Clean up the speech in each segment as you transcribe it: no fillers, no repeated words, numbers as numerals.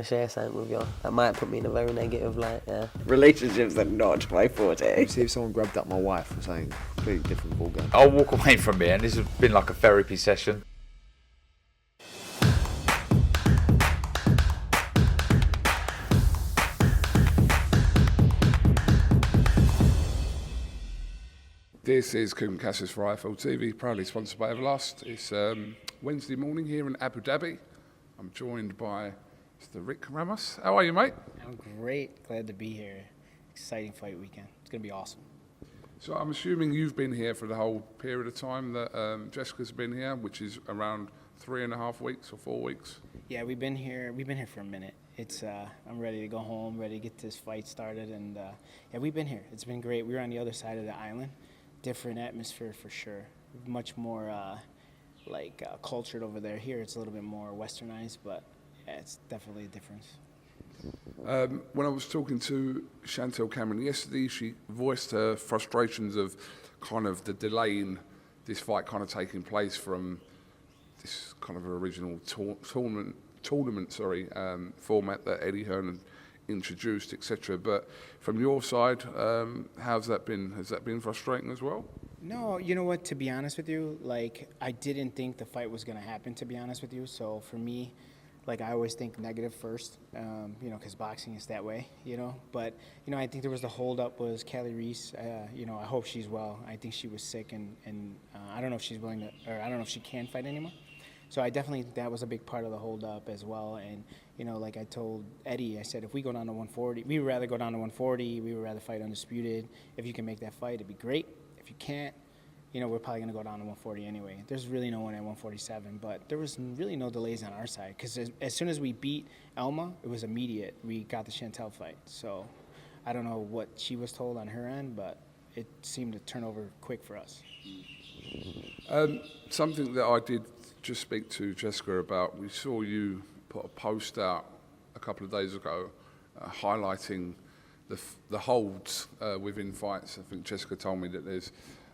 to share something with you. That might put me in a very negative light, yeah. Relationships are not my forte. See if someone grabbed up my wife or something completely different ballgame. I'll walk away from here, and this has been like a therapy session. This is KUGAN CASSIUS for IFL TV, proudly sponsored by Everlast. It's Wednesday morning here in Abu Dhabi. I'm joined by Mr. Ramos. How are you, mate? I'm great. Glad to be here. Exciting fight weekend. It's going to be awesome. So I'm assuming you've been here for the whole period of time that Jessica's been here, which is around 3.5 weeks or 4 weeks. Yeah, we've been here for a minute. It's I'm ready to go home, ready to get this fight started, and yeah, we've been here. It's been great. We were on the other side of the island. Different atmosphere for sure. Much more cultured over there. Here it's a little bit more westernized, but yeah, it's definitely a difference. When I was talking to Chantel Cameron yesterday, she voiced her frustrations of kind of the delay in this fight kind of taking place from this kind of original tournament format that Eddie Hearn had introduced, etc. But from your side, how's that been? Has that been frustrating as well? No, you know what, to be honest with you, like, I didn't think the fight was going to happen, to be honest with you. So for me, like, I always think negative first, you know, because boxing is that way, you know. But, you know, I think there was the holdup was Callie Reese. You know, I hope she's well. I think she was sick, and I don't know if she's willing to, or I don't know if she can fight anymore. So I definitely, that was a big part of the holdup as well. And, you know, like I told Eddie, I said, if we go down to 140, we would rather go down to 140. We would rather fight undisputed. If you can make that fight, it'd be great. If you can't, you know, we're probably going to go down to 140 anyway. There's really no one at 147, but there was really no delays on our side because as soon as we beat Elma, it was immediate. We got the Chantel fight. So I don't know what she was told on her end, but it seemed to turn over quick for us. Something that I did just speak to Jessica about, we saw you put a post out a couple of days ago highlighting the holds within fights. I think Jessica told me that there's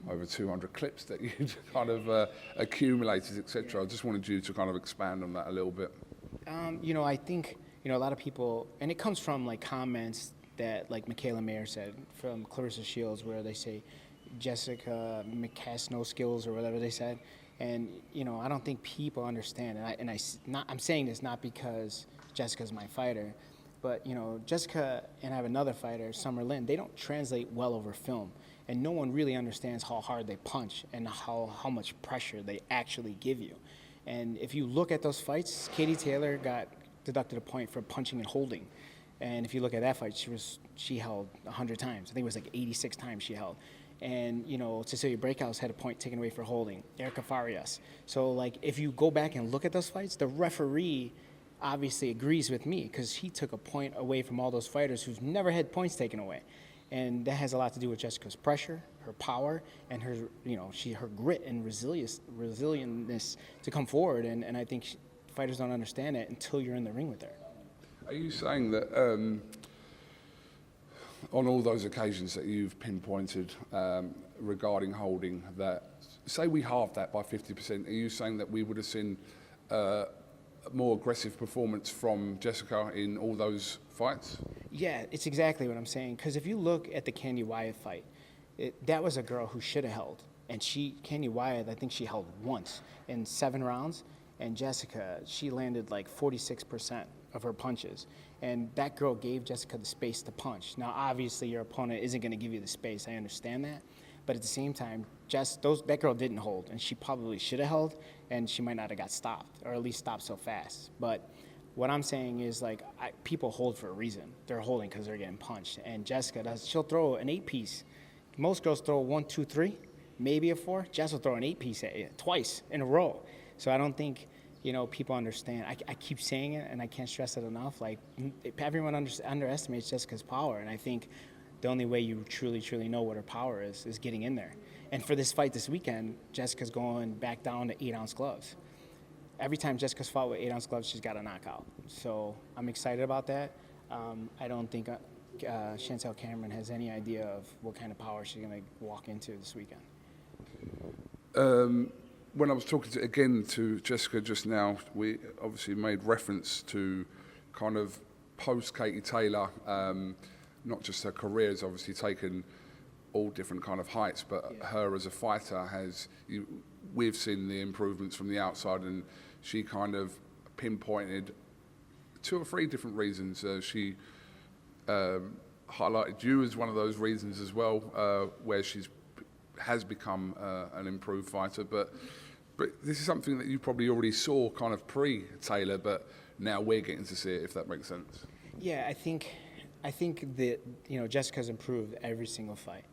over 200 clips that you'd kind of accumulated, etc. I just wanted you to kind of expand on that a little bit. You know, I think, you know, a lot of people, and it comes from like comments that like Michaela Mayer said from Clarissa Shields, where they say Jessica McCASKILL no skills or whatever they said. And, you know, I don't think people understand. I'm saying this not because Jessica's my fighter, but, you know, Jessica and I have another fighter, Summer Lynn, they don't translate well over film. And no one really understands how hard they punch and how much pressure they actually give you. And if you look at those fights, Katie Taylor got deducted a point for punching and holding. And if you look at that fight, she held 100 times. I think it was like 86 times she held. And, you know, Cecilia Breakhouse had a point taken away for holding. Erica Farias. So, like, if you go back and look at those fights, the referee obviously agrees with me because he took a point away from all those fighters who've never had points taken away. And that has a lot to do with Jessica's pressure, her power, and her, you know, her grit and resilientness to come forward. And I think fighters don't understand it until you're in the ring with her. Are you saying that on all those occasions that you've pinpointed regarding holding, that say we halved that by 50%, are you saying that we would have seen a more aggressive performance from Jessica in all those fights? Yeah, it's exactly what I'm saying. Because if you look at the Candy Wyatt fight, that was a girl who should have held. And Candy Wyatt, I think she held once in 7 rounds. And Jessica, she landed like 46% of her punches. And that girl gave Jessica the space to punch. Now, obviously, your opponent isn't going to give you the space. I understand that. But at the same time, that girl didn't hold, and she probably should have held, and she might not have got stopped, or at least stopped so fast. But what I'm saying is, like, people hold for a reason. They're holding because they're getting punched. And Jessica, she'll throw an 8-piece. Most girls throw 1, 2, 3, maybe a 4. Jess will throw an 8-piece at you twice in a row. So I don't think, you know, people understand. I keep saying it, and I can't stress it enough. Like, everyone underestimates Jessica's power, and I think the only way you truly, truly know what her power is getting in there. And for this fight this weekend, Jessica's going back down to 8-ounce gloves. Every time Jessica's fought with 8-ounce gloves, she's got a knockout. So I'm excited about that. I don't think Chantel Cameron has any idea of what kind of power she's going to walk into this weekend. When I was talking to Jessica just now, we obviously made reference to kind of post Katie Taylor, not just her career has obviously taken all different kind of heights, but her as a fighter we've seen the improvements from the outside, and she kind of pinpointed 2 or 3 different reasons. She highlighted you as one of those reasons as well, where has become an improved fighter. But this is something that you probably already saw kind of pre-Taylor, but now we're getting to see it, if that makes sense. Yeah, I think that, you know, Jessica's improved every single fight.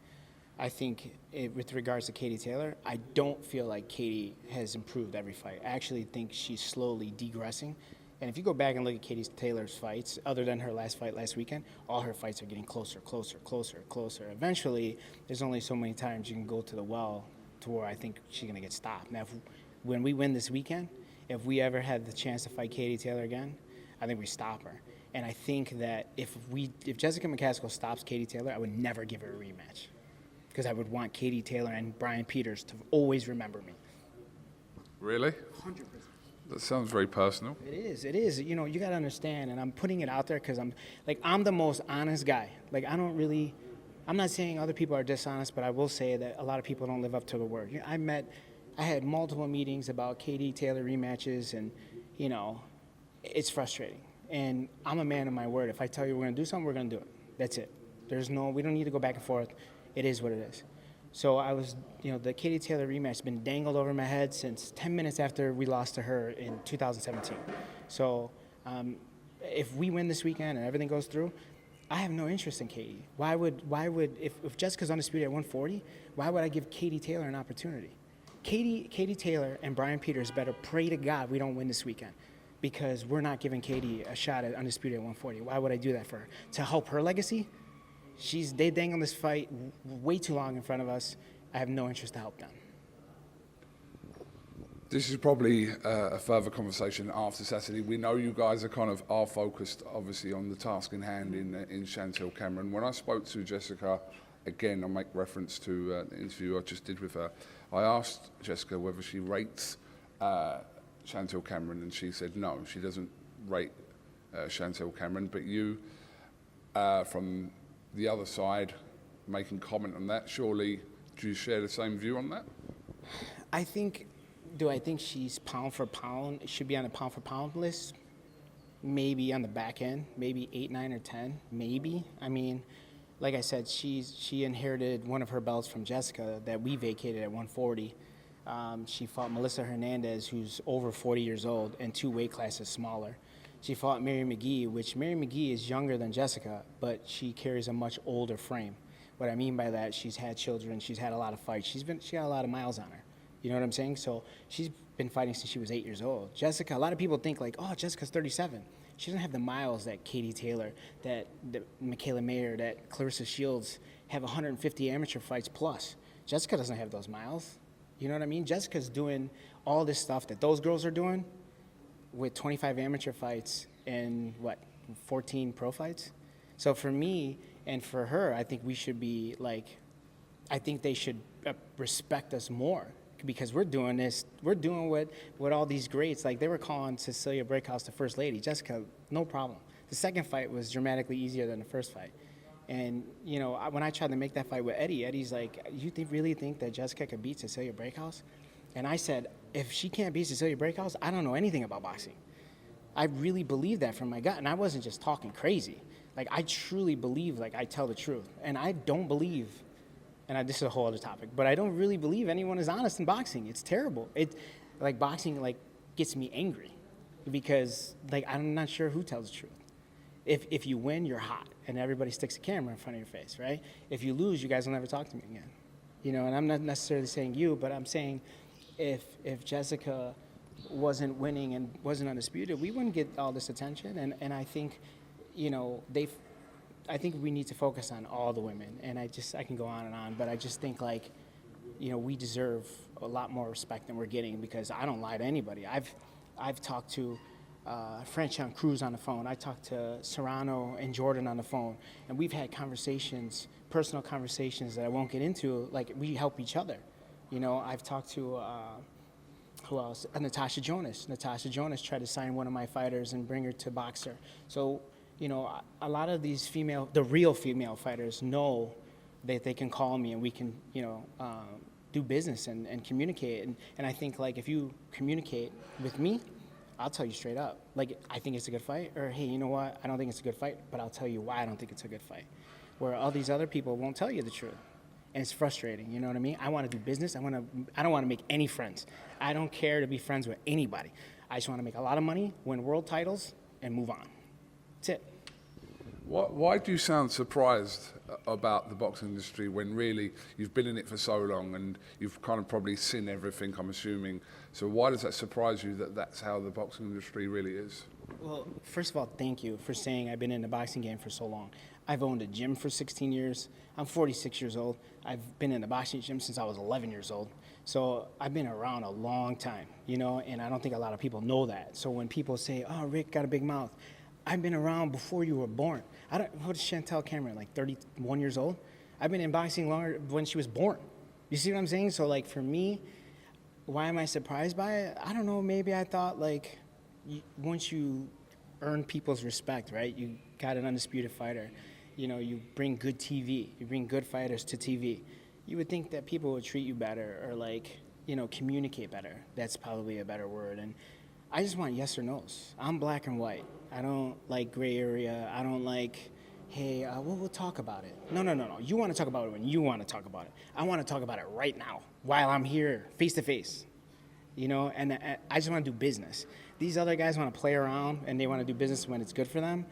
I think with regards to Katie Taylor, I don't feel like Katie has improved every fight. I actually think she's slowly degressing. And if you go back and look at Katie Taylor's fights, other than her last fight last weekend, all her fights are getting closer, closer, closer, closer. Eventually, there's only so many times you can go to the well to where I think she's going to get stopped. Now, when we win this weekend, if we ever had the chance to fight Katie Taylor again, I think we stop her. And I think that if Jessica McCaskill stops Katie Taylor, I would never give her a rematch, because I would want Katie Taylor and Brian Peters to always remember me. Really? 100%. That sounds very personal. It is. You know, you got to understand, and I'm putting it out there because I'm the most honest guy. Like, I'm not saying other people are dishonest, but I will say that a lot of people don't live up to the word. You know, I had multiple meetings about Katie Taylor rematches, and, you know, it's frustrating. And I'm a man of my word. If I tell you we're going to do something, we're going to do it. That's it. We don't need to go back and forth. It is what it is. So the Katie Taylor rematch has been dangled over my head since 10 minutes after we lost to her in 2017. So if we win this weekend and everything goes through, I have no interest in Katie. Why would if Jessica's undisputed at 140, why would I give Katie Taylor an opportunity? Katie Taylor and Brian Peters better pray to God we don't win this weekend, because we're not giving Katie a shot at undisputed at 140. Why would I do that for her? To help her legacy? They dangled this fight way too long in front of us. I have no interest to help them. This is probably a further conversation after Saturday. We know you guys are focused, obviously, on the task in hand in Chantel Cameron. When I spoke to Jessica, again, I'll make reference to the interview I just did with her. I asked Jessica whether she rates Chantel Cameron, and she said no, she doesn't rate Chantel Cameron. But you, from the other side, making comment on that, surely do you share the same view on that? Do I think she's pound for pound, should be on a pound for pound list? Maybe on the back end, maybe 8, 9, or 10, maybe. I mean, like I said, she inherited one of her belts from Jessica that we vacated at 140. She fought Melissa Hernandez, who's over 40 years old, and 2 weight classes smaller. She fought Mary McGee, which Mary McGee is younger than Jessica, but she carries a much older frame. What I mean by that, she's had children, she's had a lot of fights, she got a lot of miles on her. You know what I'm saying? So she's been fighting since she was 8 years old. Jessica, a lot of people think like, oh, Jessica's 37. She doesn't have the miles that Katie Taylor, that Michaela Mayer, that Clarissa Shields have 150 amateur fights plus. Jessica doesn't have those miles. You know what I mean? Jessica's doing all this stuff that those girls are doing with 25 amateur fights and 14 pro fights. So for me and for her, I think we should be like, I think they should respect us more, because we're doing what all these greats, like they were calling Cecilia Breakhouse the first lady. Jessica, no problem. The second fight was dramatically easier than the first fight. And, you know, when I tried to make that fight with Eddie's like, you really think that Jessica could beat Cecilia Breakhouse? And I said, if she can't beat Cecilia Breakhouse, I don't know anything about boxing. I really believe that from my gut, and I wasn't just talking crazy. Like, I truly believe, like, I tell the truth. And I don't believe, this is a whole other topic, but I don't really believe anyone is honest in boxing. It's terrible. Boxing gets me angry, because, I'm not sure who tells the truth. If you win, you're hot, and everybody sticks a camera in front of your face, right? If you lose, you guys will never talk to me again. You know, and I'm not necessarily saying you, but I'm saying if Jessica wasn't winning and wasn't undisputed, we wouldn't get all this attention. And I think, you know, I think we need to focus on all the women. And I can go on and on, but I just think, like, you know, we deserve a lot more respect than we're getting, because I don't lie to anybody. I've talked to Franchon Cruz on the phone. I talked to Serrano and Jordan on the phone, and we've had conversations, personal conversations that I won't get into. Like, we help each other. You know, I've talked to who else? Natasha Jonas. Natasha Jonas tried to sign one of my fighters and bring her to boxer. So, you know, a lot of these the real female fighters know that they can call me and we can, you know, do business and communicate. And I think, like, if you communicate with me, I'll tell you straight up. Like, I think it's a good fight, or, hey, you know what? I don't think it's a good fight, but I'll tell you why I don't think it's a good fight. Where all these other people won't tell you the truth. And it's frustrating, you know what I mean? I want to do business. I don't want to make any friends. I don't care to be friends with anybody. I just want to make a lot of money, win world titles, and move on. That's it. Why do you sound surprised about the boxing industry when really you've been in it for so long and you've kind of probably seen everything, I'm assuming? So why does that surprise you that that's how the boxing industry really is? Well, first of all, thank you for saying I've been in the boxing game for so long. I've owned a gym for 16 years. I'm 46 years old. I've been in the boxing gym since I was 11 years old. So I've been around a long time, you know, and I don't think a lot of people know that. So when people say, oh, Rick got a big mouth, I've been around before you were born. What is Chantel Cameron, like 31 years old? I've been in boxing longer when she was born. You see what I'm saying? So, like, for me, why am I surprised by it? I don't know. Maybe I thought, like, once you earn people's respect, right? You got an undisputed fighter. You know, you bring good TV. You bring good fighters to TV. You would think that people would treat you better or, like, you know, communicate better. That's probably a better word. And I just want yes or no's. I'm black and white. I don't like gray area. I don't like, hey, we'll talk about it. No. You want to talk about it when you want to talk about it. I want to talk about it right now while I'm here face to face. You know, and I just want to do business. These other guys want to play around and they want to do business when it's good for them.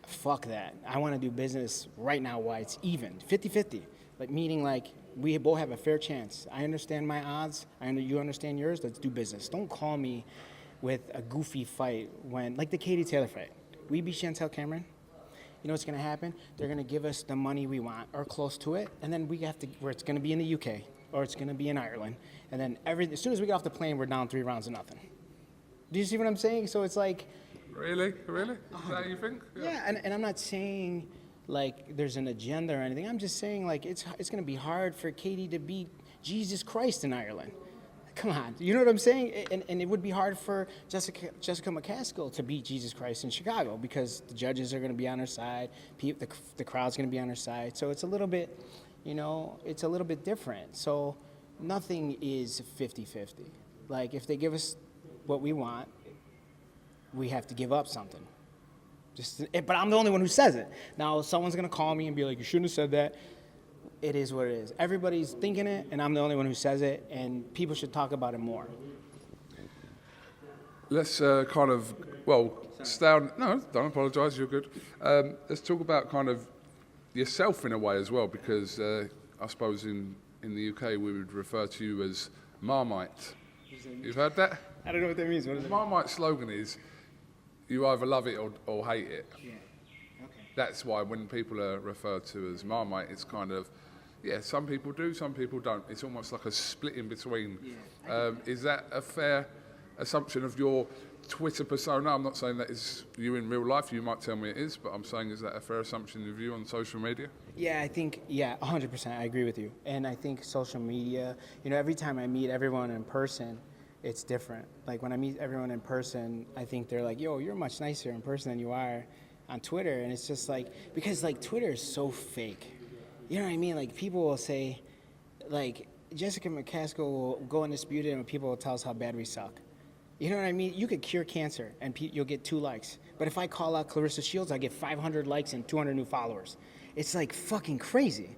Fuck that. I want to do business right now while it's even, 50-50. Like, meaning, like, we both have a fair chance. I understand my odds. You understand yours. Let's do business. Don't call me with a goofy fight when, like the Katie Taylor fight. We beat Chantel Cameron. You know what's going to happen? They're going to give us the money we want or close to it, and then we have to, where it's going to be in the UK or it's going to be in Ireland, and then as soon as we get off the plane, we're down 3 rounds to nothing. Do you see what I'm saying? So it's like... Really? Is that how you think? Yeah, and I'm not saying, like, there's an agenda or anything. I'm just saying, like, it's going to be hard for Katie to beat Jesus Christ in Ireland. Come on, you know what I'm saying? And it would be hard for Jessica McCASKILL to beat Jesus Christ in Chicago because the judges are going to be on her side, the crowd's going to be on her side. So it's a little bit, you know, it's a little bit different. So nothing is 50-50. Like, if they give us what we want, we have to give up something. But I'm the only one who says it. Now, someone's going to call me and be like, you shouldn't have said that. It is what it is. Everybody's thinking it, and I'm the only one who says it, and people should talk about it more. Let's kind of, stay on. No, don't apologise, you're good. Let's talk about kind of yourself in a way as well, because I suppose in the UK we would refer to you as Marmite. You've heard that? I don't know what that means. What is it? Marmite's slogan is, you either love it or hate it. Yeah. Okay. That's why when people are referred to as Marmite, it's kind of, yeah, some people do, some people don't. It's almost like a split in between. Yeah. Is that a fair assumption of your Twitter persona? I'm not saying that is you in real life. You might tell me it is, but I'm saying, is that a fair assumption of you on social media? Yeah, I think, 100%. I agree with you. And I think social media, you know, every time I meet everyone in person, it's different. Like, when I meet everyone in person, I think they're like, yo, you're much nicer in person than you are on Twitter. And it's just like, because, like, Twitter is so fake. You know what I mean? Like, people will say, like, Jessica McCaskill will go undisputed and people will tell us how bad we suck. You know what I mean? You could cure cancer and you'll get 2 likes. But if I call out Clarissa Shields, I get 500 likes and 200 new followers. It's, like, fucking crazy.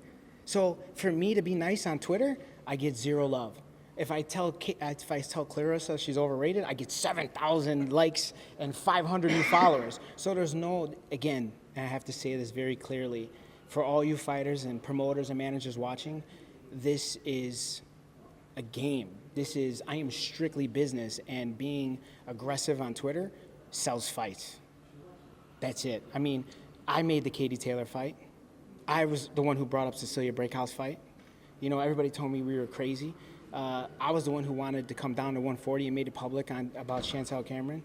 So for me to be nice on Twitter, I get 0 love. If I tell Clarissa she's overrated, I get 7,000 likes and 500 new followers. So there's no, again, and I have to say this very clearly, for all you fighters and promoters and managers watching, this is a game. I am strictly business, and being aggressive on Twitter sells fights. That's it. I mean, I made the Katie Taylor fight. I was the one who brought up Cecilia Breakhouse fight. You know, everybody told me we were crazy. I was the one who wanted to come down to 140 and made it public about Chantel Cameron.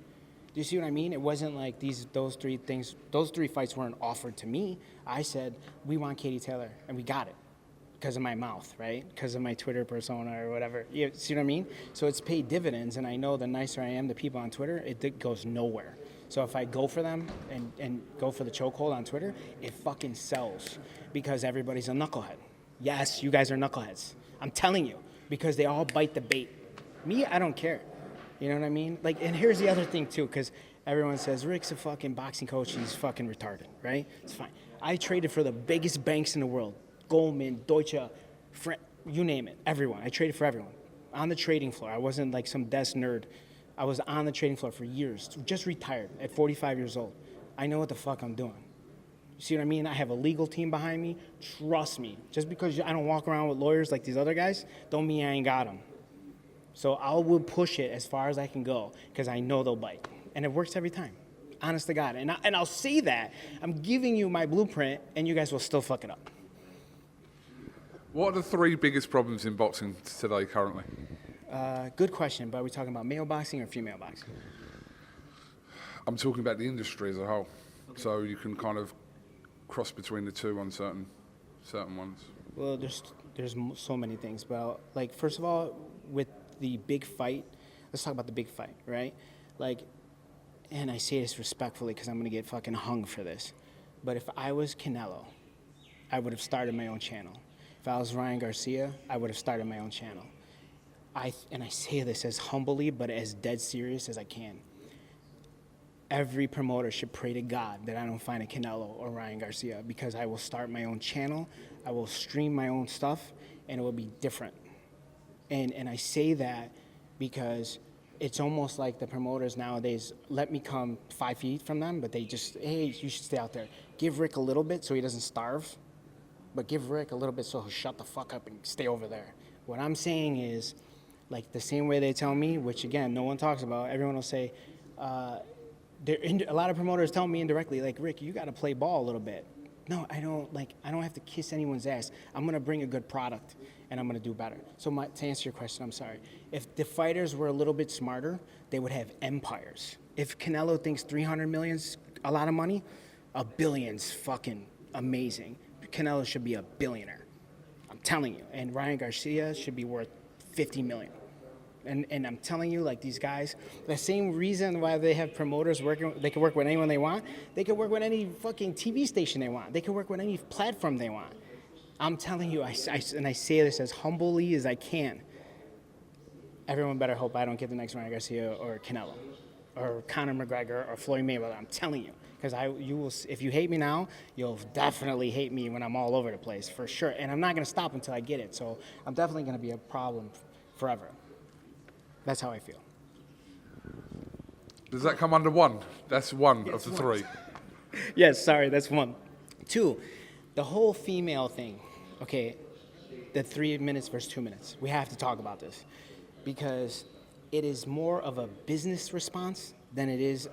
Do you see what I mean? It wasn't like those 3 things. Those 3 fights weren't offered to me. I said, we want Katie Taylor, and we got it. because of my mouth, right? Because of my Twitter persona or whatever. You see what I mean? So it's paid dividends, and I know the nicer I am to people on Twitter, it goes nowhere. So if I go for them and go for the chokehold on Twitter, it fucking sells because everybody's a knucklehead. Yes, you guys are knuckleheads. I'm telling you, because they all bite the bait. Me, I don't care. You know what I mean? Like, and here's the other thing too, because everyone says Rick's a fucking boxing coach. He's fucking retarded, right? It's fine. I traded for the biggest banks in the world: Goldman, Deutsche, you name it. Everyone. I traded for everyone on the trading floor. I wasn't like some desk nerd. I was on the trading floor for years. Just retired at 45 years old. I know what the fuck I'm doing. You see what I mean? I have a legal team behind me. Trust me. Just because I don't walk around with lawyers like these other guys, don't mean I ain't got them. So I will push it as far as I can go because I know they'll bite. And it works every time. Honest to God. And I'll say that. I'm giving you my blueprint, and you guys will still fuck it up. What are the 3 biggest problems in boxing today currently? Good question, but are we talking about male boxing or female boxing? I'm talking about the industry as a whole. So you can kind of cross between the two on certain ones. Well, there's so many things, but like first of all, with the big fight, let's talk about the big fight, right? Like, and I say this respectfully because I'm gonna get fucking hung for this, but if I was Canelo, I would have started my own channel. If I was Ryan Garcia, I would have started my own channel. And I say this as humbly, but as dead serious as I can. Every promoter should pray to God that I don't find a Canelo or Ryan Garcia, because I will start my own channel, I will stream my own stuff, and it will be different. And I say that because it's almost like the promoters nowadays let me come 5 feet from them, but they just, hey, you should stay out there. Give Rick a little bit so he doesn't starve, but give Rick a little bit so he'll shut the fuck up and stay over there. What I'm saying is, like the same way they tell me, which again, no one talks about, everyone will say, a lot of promoters tell me indirectly, like, Rick, you got to play ball a little bit. No, I don't have to kiss anyone's ass. I'm going to bring a good product, and I'm going to do better. So to answer your question, I'm sorry. If the fighters were a little bit smarter, they would have empires. If Canelo thinks 300 million's a lot of money, $1 billion's fucking amazing. Canelo should be a billionaire. I'm telling you. And Ryan Garcia should be worth 50 million. And I'm telling you, like, these guys, the same reason why they have promoters working, they can work with anyone they want. They can work with any fucking TV station they want. They can work with any platform they want. I'm telling you, and I say this as humbly as I can. Everyone better hope I don't get the next Ryan Garcia or Canelo or Conor McGregor or Floyd Mayweather. I'm telling you. Because you will, if you hate me now, you'll definitely hate me when I'm all over the place, for sure. And I'm not going to stop until I get it. So I'm definitely going to be a problem forever. That's how I feel. Does that come under one? That's one of the 3. Yes, sorry, that's 1. 2, the whole female thing, okay, the 3 minutes versus 2 minutes. We have to talk about this because it is more of a business response than it is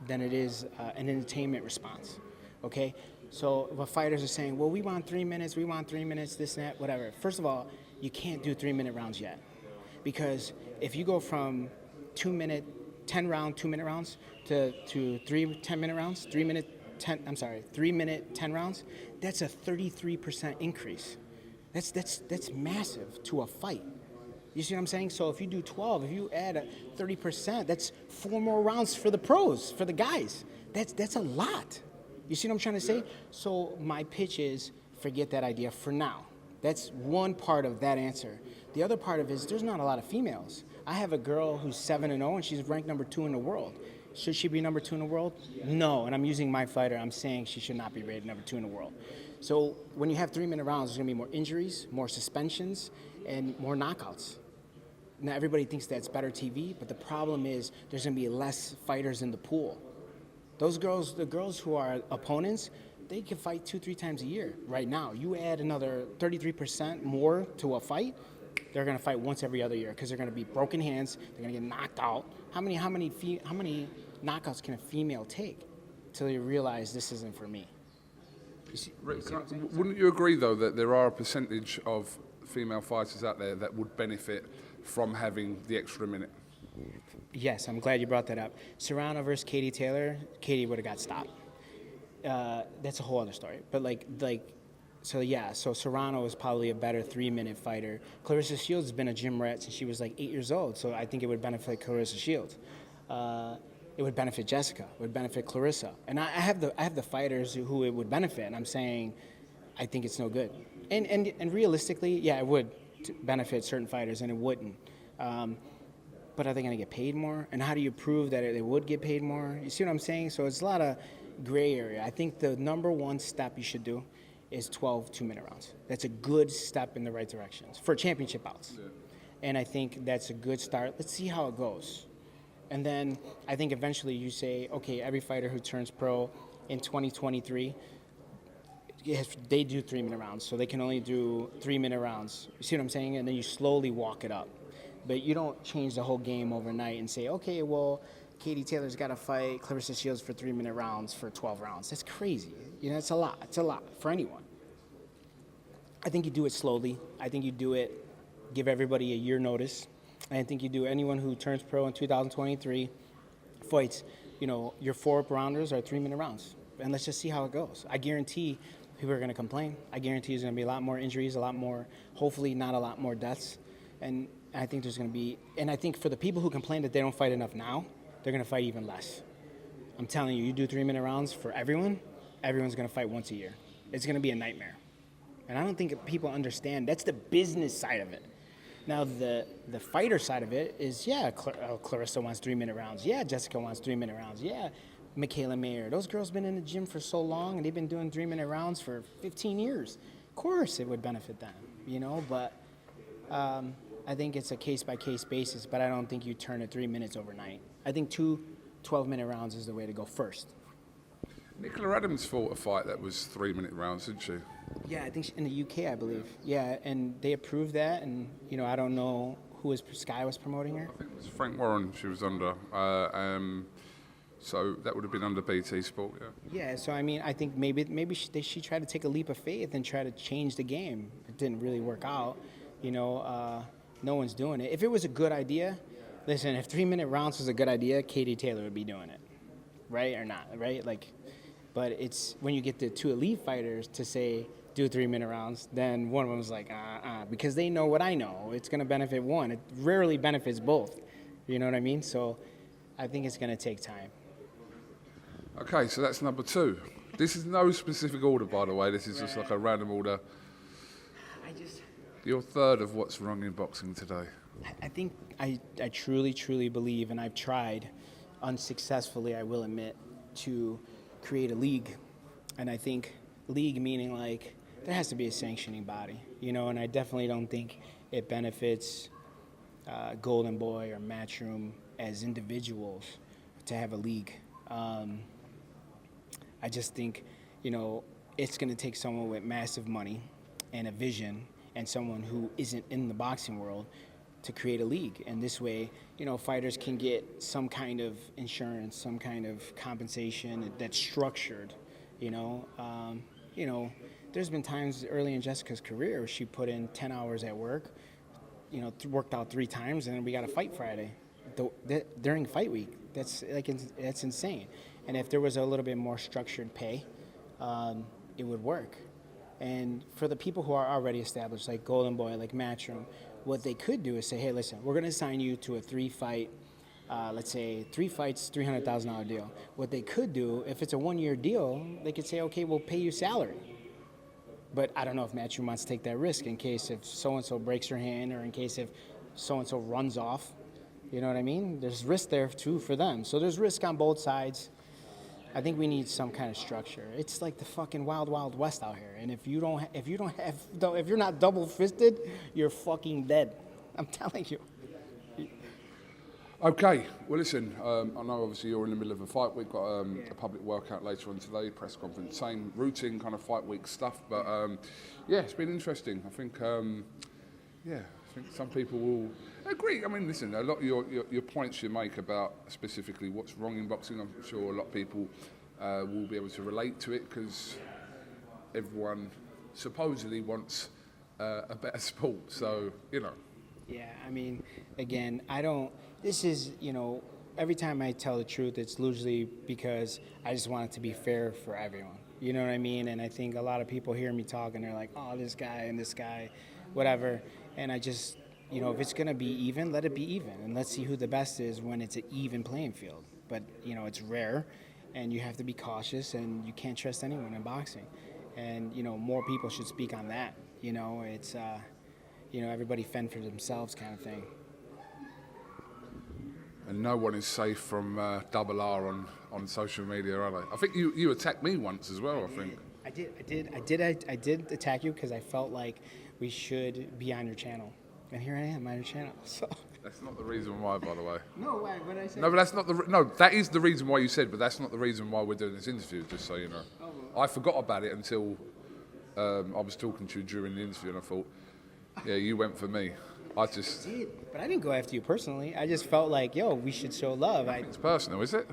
an entertainment response, okay? So what fighters are saying, well, we want 3 minutes, this and that, whatever. First of all, you can't do 3-minute rounds yet. Because if you go from 10 minute 2-minute rounds to 3 10-minute rounds, 3 minute 10 rounds, that's a 33% increase. That's massive to a fight. You see what I'm saying? So if you do 12, if you add a 30%, that's 4 more rounds for the pros, for the guys. That's a lot. You see what I'm trying to say? So my pitch is, forget that idea for now. That's one part of that answer. The other part of it is there's not a lot of females. I have a girl who's 7-0 and she's ranked number 2 in the world. Should she be number 2 in the world? No, and I'm using my fighter. I'm saying she should not be rated number 2 in the world. So when you have 3-minute rounds, there's gonna be more injuries, more suspensions, and more knockouts. Now everybody thinks that's better TV, but the problem is there's gonna be less fighters in the pool. Those girls, the girls who are opponents, they can fight 2-3 times a year right now. You add another 33% more to a fight, they're gonna fight once every other year because they're gonna be broken hands, they're gonna get knocked out. How many knockouts can a female take until they realize this isn't for me? Wouldn't you agree, though, that there are a percentage of female fighters out there that would benefit from having the extra minute? Yes, I'm glad you brought that up. Serrano versus Katie Taylor, Katie would have got stopped. That's a whole other story. But like So Serrano is probably a better 3-minute fighter. Clarissa Shields has been a gym rat since she was like 8 years old, so I think it would benefit Clarissa Shields. It would benefit Jessica. It would benefit Clarissa. And I have the fighters who it would benefit, and I'm saying I think it's no good. And realistically, yeah, it would benefit certain fighters, and it wouldn't. But are they going to get paid more? And how do you prove that they would get paid more? You see what I'm saying? So it's a lot of gray area. I think the number one step you should do is 12 2-minute rounds. That's a good step in the right direction for championship bouts. Yeah. And I think that's a good start. Let's see how it goes. And then I think eventually you say, okay, every fighter who turns pro in 2023, they do 3-minute rounds. So they can only do 3-minute rounds. You see what I'm saying? And then you slowly walk it up. But you don't change the whole game overnight and say, okay, well, Katie Taylor's got to fight Clarissa Shields for 3-minute rounds for 12 rounds. That's crazy. You know, it's a lot. It's a lot for anyone. I think you do it slowly. I think you do it, give everybody a year notice. I think you do anyone who turns pro in 2023 fights, you know, your 4-rounders are 3-minute rounds. And let's just see how it goes. I guarantee people are going to complain. I guarantee there's going to be a lot more injuries, a lot more, hopefully not a lot more deaths. And I think there's going to be, and I think for the people who complain that they don't fight enough now, they're going to fight even less. I'm telling you, you do 3-minute rounds for everyone, everyone's going to fight once a year. It's going to be a nightmare. And I don't think people understand. That's the business side of it. Now, the fighter side of it is, yeah, Clarissa wants 3-minute rounds. Yeah, Jessica wants 3-minute rounds. Yeah, Michaela Mayer. Those girls been in the gym for so long, and they've been doing 3-minute rounds for 15 years. Of course it would benefit them, you know, but I think it's a case-by-case basis, but I don't think you turn it 3 minutes overnight. I think 2 12-minute rounds is the way to go first. Nicola Adams fought a fight that was 3-minute rounds, didn't she? Yeah, I think in the UK, I believe. Yeah, and they approved that, and, you know, I don't know who Sky was promoting her. I think it was Frank Warren she was under. So that would have been under BT Sport, yeah. Yeah, so I mean, I think maybe she tried to take a leap of faith and try to change the game. It didn't really work out. You know, no one's doing it. If it was a good idea, listen, if 3-minute rounds was a good idea, Katie Taylor would be doing it, right or not, right? Like, but it's when you get the 2 elite fighters to say do 3-minute rounds, then one of them's like, because they know what I know. It's going to benefit one. It rarely benefits both. You know what I mean? So I think it's going to take time. Okay, so that's number 2. This is no specific order, by the way. This is just like a random order. You're third of what's wrong in boxing today. I think I truly, truly believe, and I've tried unsuccessfully, I will admit, to create a league. And I think league meaning like there has to be a sanctioning body, you know, and I definitely don't think it benefits Golden Boy or Matchroom as individuals to have a league. I just think, you know, it's going to take someone with massive money and a vision and someone who isn't in the boxing world to create a league. And this way, you know, fighters can get some kind of insurance, some kind of compensation that's structured, you know. There's been times early in Jessica's career where she put in 10 hours at work, you know, worked out 3 times, and then we got a fight Friday during fight week. That's insane. And if there was a little bit more structured pay, it would work. And for the people who are already established, like Golden Boy, like Matchroom, what they could do is say, hey, listen, we're going to assign you to a 3-fight, let's say 3 fights, $300,000 deal. What they could do, if it's a 1-year deal, they could say, okay, we'll pay you salary. But I don't know if Matchroom wants to take that risk in case if so-and-so breaks her hand or in case if so-and-so runs off. You know what I mean? There's risk there, too, for them. So there's risk on both sides. I think we need some kind of structure. It's like the fucking wild, wild west out here. And if you're not double-fisted, you're fucking dead. I'm telling you. Okay, well listen, I know obviously you're in the middle of a fight. We've got a public workout later on today, press conference, same routine kind of fight week stuff. But yeah, it's been interesting. I think some people will agree. I mean, listen, a lot of your points you make about specifically what's wrong in boxing, I'm sure a lot of people will be able to relate to it because everyone supposedly wants a better sport. So, you know. Yeah, I mean, again, this is, you know, every time I tell the truth, it's usually because I just want it to be fair for everyone. You know what I mean? And I think a lot of people hear me talk and they're like, oh, this guy and this guy, whatever. And I just, you know, if it's going to be even, let it be even. And let's see who the best is when it's an even playing field. But, you know, it's rare, and you have to be cautious, and you can't trust anyone in boxing. And, you know, more people should speak on that. You know, it's, you know, everybody fend for themselves kind of thing. And no one is safe from double R on social media, are they? I think you attacked me once as well, I think. I did attack you because I felt like we should be on your channel. And here I am on your channel, so. That's not the reason why, by the way. No, why? What did I say? No, but that's not no. That is the reason why you said, but that's not the reason why we're doing this interview. Just so you know, I forgot about it until I was talking to you during the interview, and I thought, yeah, you went for me. I did, but I didn't go after you personally. I just felt like, yo, we should show love. It's personal, is it?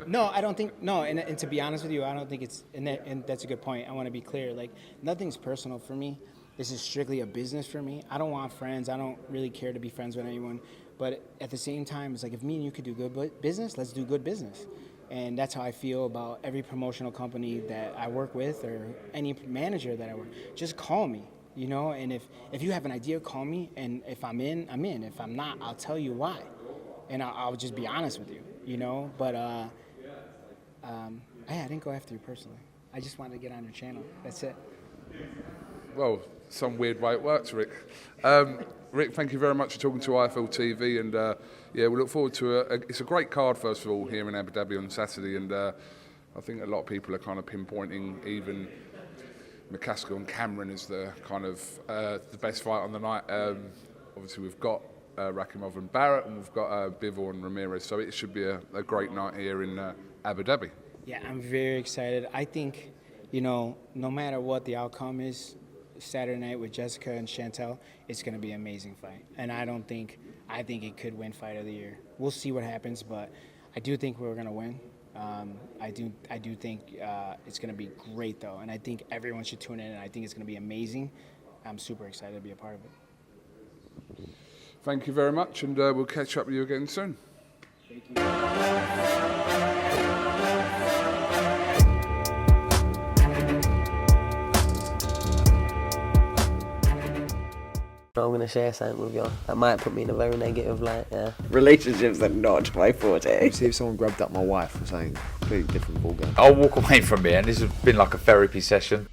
No, I don't think. No, and to be honest with you, I don't think it's. And that's a good point. I want to be clear. Like, nothing's personal for me. This is strictly a business for me. I don't want friends. I don't really care to be friends with anyone. But at the same time, it's like, if me and you could do good business, let's do good business. And that's how I feel about every promotional company that I work with, or any manager that I work with. Just call me, you know? And if you have an idea, call me. And if I'm in, I'm in. If I'm not, I'll tell you why. And I'll just be honest with you, you know? But I didn't go after you personally. I just wanted to get on your channel. That's it. Well, some weird way it works, Rick. Rick, thank you very much for talking to IFL TV, and yeah, we look forward to it's a great card, first of all, here in Abu Dhabi on Saturday, and I think a lot of people are kind of pinpointing even McCASKILL and Cameron as the kind of the best fight on the night. Obviously, we've got Rakimov and Barrett, and we've got Bivol and Ramirez, so it should be a great night here in Abu Dhabi. Yeah, I'm very excited. I think, you know, no matter what the outcome is, Saturday night with Jessica and Chantel, it's going to be an amazing fight. And I think it could win Fight of the Year. We'll see what happens, but I do think we're going to win. I do think it's going to be great, though, and I think everyone should tune in, and I think it's going to be amazing. I'm super excited to be a part of it. Thank you very much, and we'll catch up with you again soon. Thank you. I'm going to share something with you that might put me in a very negative light, yeah. Relationships are not my forte. See if someone grabbed up my wife or something, completely different ballgame. I'll walk away from here, and this has been like a therapy session.